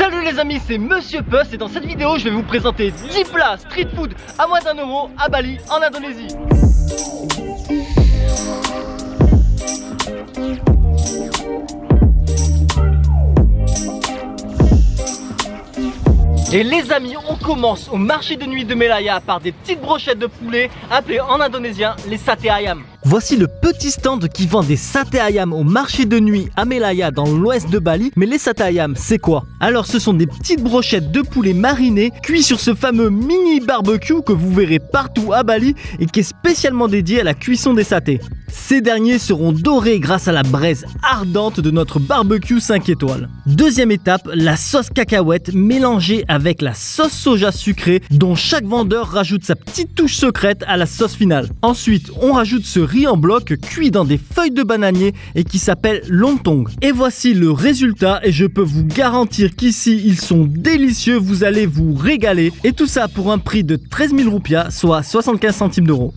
Salut les amis, c'est Monsieur Puss et dans cette vidéo je vais vous présenter 10 plats street food à moins d'1 € à Bali en Indonésie. Et les amis, on commence au marché de nuit de Melaya par des petites brochettes de poulet appelées en indonésien les sate ayam. Voici le petit stand qui vend des sate ayam au marché de nuit à Melaya dans l'ouest de Bali. Mais les sate ayam, c'est quoi? Alors ce sont des petites brochettes de poulet marinées cuits sur ce fameux mini barbecue que vous verrez partout à Bali et qui est spécialement dédié à la cuisson des satés. Ces derniers seront dorés grâce à la braise ardente de notre barbecue 5 étoiles. Deuxième étape, la sauce cacahuète mélangée avec la sauce soja sucrée dont chaque vendeur rajoute sa petite touche secrète à la sauce finale. Ensuite, on rajoute ce riz en bloc cuit dans des feuilles de bananier et qui s'appelle lontong. Et voici le résultat et je peux vous garantir qu'ici ils sont délicieux, vous allez vous régaler. Et tout ça pour un prix de 13 000 roupias, soit 75 centimes d'euros.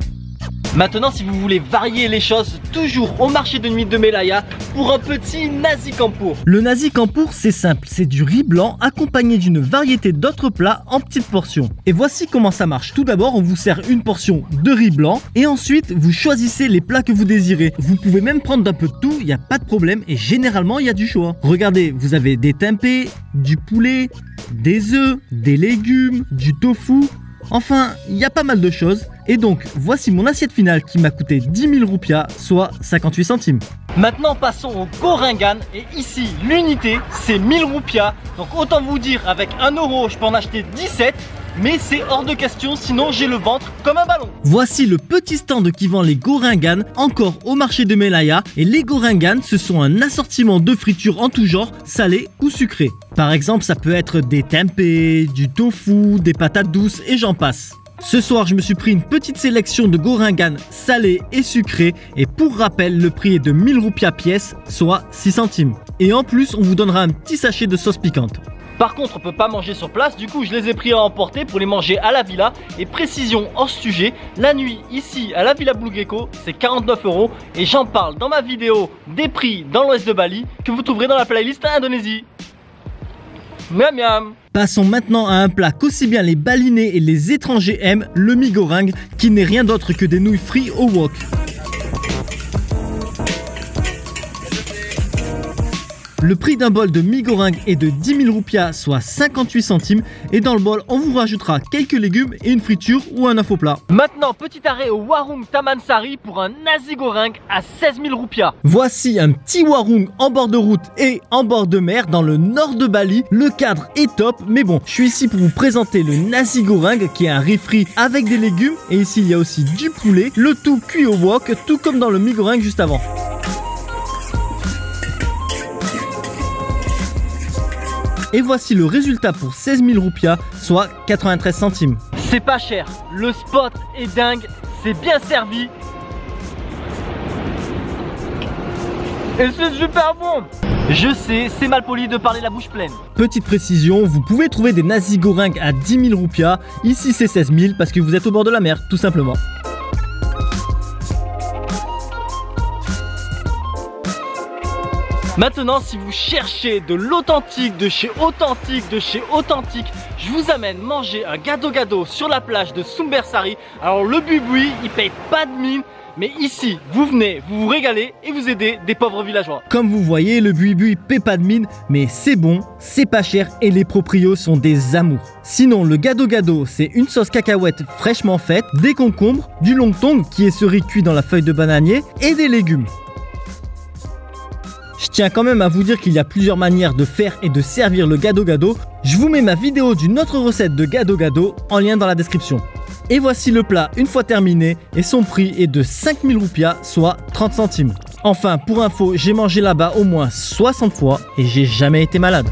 Maintenant, si vous voulez varier les choses, toujours au marché de nuit de Melaya pour un petit nasi campur. Le nasi campur, c'est simple, c'est du riz blanc accompagné d'une variété d'autres plats en petites portions. Et voici comment ça marche. Tout d'abord, on vous sert une portion de riz blanc et ensuite, vous choisissez les plats que vous désirez. Vous pouvez même prendre un peu de tout, il n'y a pas de problème et généralement, il y a du choix. Regardez, vous avez des tempeh, du poulet, des œufs, des légumes, du tofu. Enfin, il y a pas mal de choses. Et donc, voici mon assiette finale qui m'a coûté 10 000 roupias, soit 58 centimes. Maintenant, passons au gorengan. Et ici, l'unité, c'est 1000 roupias. Donc, autant vous dire, avec 1 €, je peux en acheter 17. Mais c'est hors de question, sinon j'ai le ventre comme un ballon. Voici le petit stand qui vend les gorengan, encore au marché de Melaya. Et les gorengan, ce sont un assortiment de fritures en tout genre, salées ou sucrées. Par exemple, ça peut être des tempeh, du tofu, des patates douces et j'en passe. Ce soir, je me suis pris une petite sélection de gorengan salés et sucrés. Et pour rappel, le prix est de 1000 roupias pièce, soit 6 centimes. Et en plus, on vous donnera un petit sachet de sauce piquante. Par contre, on peut pas manger sur place, du coup je les ai pris à emporter pour les manger à la villa. Et précision hors sujet, la nuit ici à la Villa Blue Gecko, c'est 49 € et j'en parle dans ma vidéo des prix dans l'ouest de Bali que vous trouverez dans la playlist Indonésie. Miam miam. Passons maintenant à un plat qu'aussi bien les Balinais et les étrangers aiment, le mie goreng, qui n'est rien d'autre que des nouilles frites au wok. Le prix d'un bol de mie goreng est de 10 000 roupias, soit 58 centimes. Et dans le bol, on vous rajoutera quelques légumes et une friture ou un œuf au plat. Maintenant, petit arrêt au Warung Taman Sari pour un nasi goreng à 16 000 roupias. Voici un petit warung en bord de route et en bord de mer dans le nord de Bali. Le cadre est top, mais bon, je suis ici pour vous présenter le nasi goreng qui est un riz frit avec des légumes. Et ici, il y a aussi du poulet, le tout cuit au wok, tout comme dans le mie goreng juste avant. Et voici le résultat pour 16 000 roupias, soit 93 centimes. C'est pas cher, le spot est dingue, c'est bien servi. Et c'est super bon. Je sais, c'est mal poli de parler la bouche pleine. Petite précision, vous pouvez trouver des nasi goreng à 10 000 roupias. Ici c'est 16 000 parce que vous êtes au bord de la mer, tout simplement. Maintenant, si vous cherchez de l'authentique, de chez authentique, je vous amène manger un gado-gado sur la plage de Sumbersari. Alors le buibui, il paye pas de mine, mais ici, vous venez, vous vous régalez et vous aidez des pauvres villageois. Comme vous voyez, le buibui paye pas de mine, mais c'est bon, c'est pas cher et les proprios sont des amours. Sinon, le gado-gado, c'est une sauce cacahuète fraîchement faite, des concombres, du lontong qui est ce riz cuit dans la feuille de bananier et des légumes. Je tiens quand même à vous dire qu'il y a plusieurs manières de faire et de servir le gado-gado. Je vous mets ma vidéo d'une autre recette de gado-gado en lien dans la description. Et voici le plat une fois terminé et son prix est de 5 000 roupias, soit 30 centimes. Enfin, pour info, j'ai mangé là-bas au moins 60 fois et j'ai jamais été malade.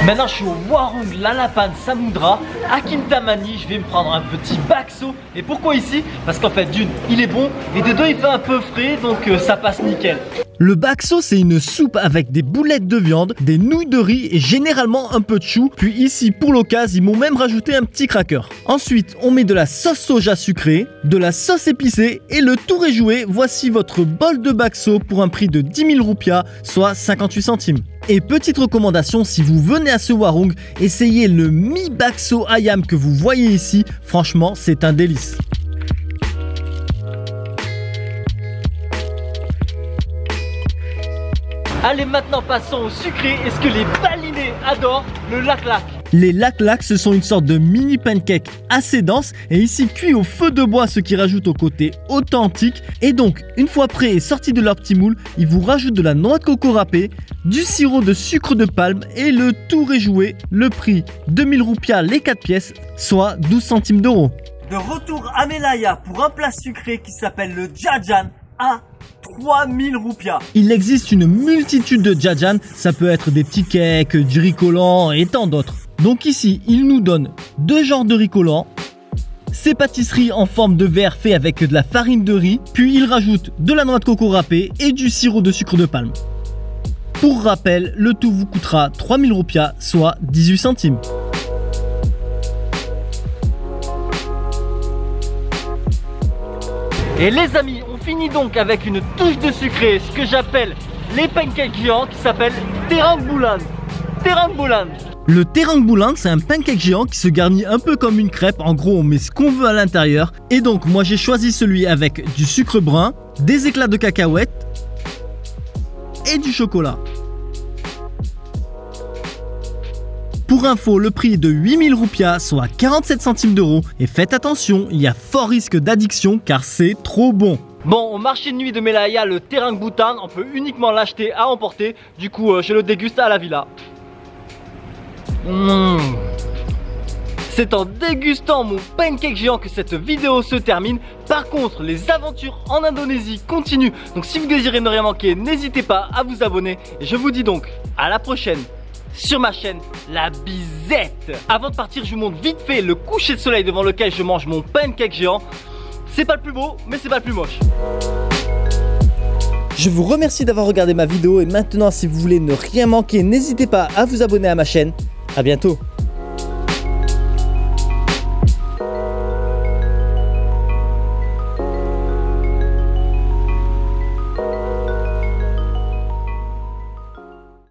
Maintenant je suis au Warung Lalapan Samudra à Kintamani. Je vais me prendre un petit bakso. Et pourquoi ici? Parce qu'en fait d'une, il est bon et de deux, il fait un peu frais, donc ça passe nickel. Le bakso, c'est une soupe avec des boulettes de viande, des nouilles de riz et généralement un peu de chou. Puis ici, pour l'occasion, ils m'ont même rajouté un petit cracker. Ensuite, on met de la sauce soja sucrée, de la sauce épicée et le tour est joué. Voici votre bol de bakso pour un prix de 10 000 roupias, soit 58 centimes. Et petite recommandation, si vous venez à ce warung, essayez le mi bakso ayam que vous voyez ici. Franchement, c'est un délice. Allez, maintenant passons au sucré. Est-ce que les balinés adorent le laklak? Les laklak, ce sont une sorte de mini pancake assez dense et ici cuit au feu de bois, ce qui rajoute au côté authentique. Et donc, une fois prêts et sortis de leur petit moule, ils vous rajoutent de la noix de coco râpée, du sirop de sucre de palme et le tour est joué. Le prix 2000 roupias les 4 pièces, soit 12 centimes d'euros. De retour à Melaya pour un plat sucré qui s'appelle le jajan à 3000 roupias. Il existe une multitude de jajan, ça peut être des petits cakes, du riz collant et tant d'autres. Donc ici, il nous donne 2 genres de riz collant, ces pâtisseries en forme de verre fait avec de la farine de riz, puis il rajoute de la noix de coco râpée et du sirop de sucre de palme. Pour rappel, le tout vous coûtera 3000 roupias, soit 18 centimes. Et les amis, on finit donc avec une touche de sucré, ce que j'appelle les pancakes géants qui s'appellent terang bulan. Terang bulan. Le terang bulan, c'est un pancake géant qui se garnit un peu comme une crêpe. En gros, on met ce qu'on veut à l'intérieur. Et donc, moi j'ai choisi celui avec du sucre brun, des éclats de cacahuètes et du chocolat. Pour info, le prix est de 8000 roupias, soit 47 centimes d'euros. Et faites attention, il y a fort risque d'addiction car c'est trop bon. Bon, au marché de nuit de Melaya, le terang bulan, on peut uniquement l'acheter à emporter. Du coup, je le déguste à la villa. C'est en dégustant mon pancake géant que cette vidéo se termine. Par contre, les aventures en Indonésie continuent. Donc si vous désirez ne rien manquer, n'hésitez pas à vous abonner. Et je vous dis donc à la prochaine sur ma chaîne La Bizette. Avant de partir, je vous montre vite fait le coucher de soleil devant lequel je mange mon pancake géant. C'est pas le plus beau, mais c'est pas le plus moche. Je vous remercie d'avoir regardé ma vidéo et maintenant si vous voulez ne rien manquer, n'hésitez pas à vous abonner à ma chaîne. À bientôt.